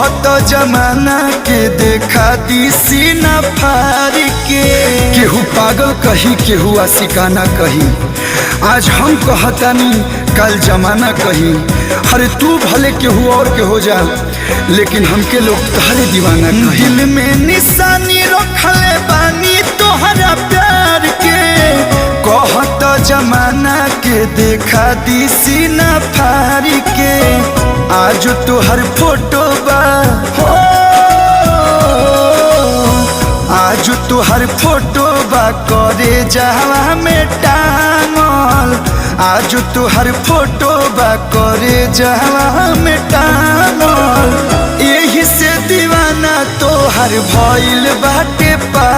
कहत जमाना के देखा दी सीना फाड़ के। केहू पागल कही केहू आशिकाना कही, आज हम कहतानी कल जमाना कही। अरे तू भले केहू और के हो जा, लेकिन हमके लोग तहरे दीवाना कही। दिल में निशानी रखले बानी तोहरा प्यार के, कहत जमाना के देखा दी सीना फाड़ के। आज तोहर फोटो बा हो, आज तोहर फोटो बा करे जहवा में टांगल। आज तोहर फोटो बा करे जहवा में टांगल। यही से दीवाना तोहर भइल बाटे पा।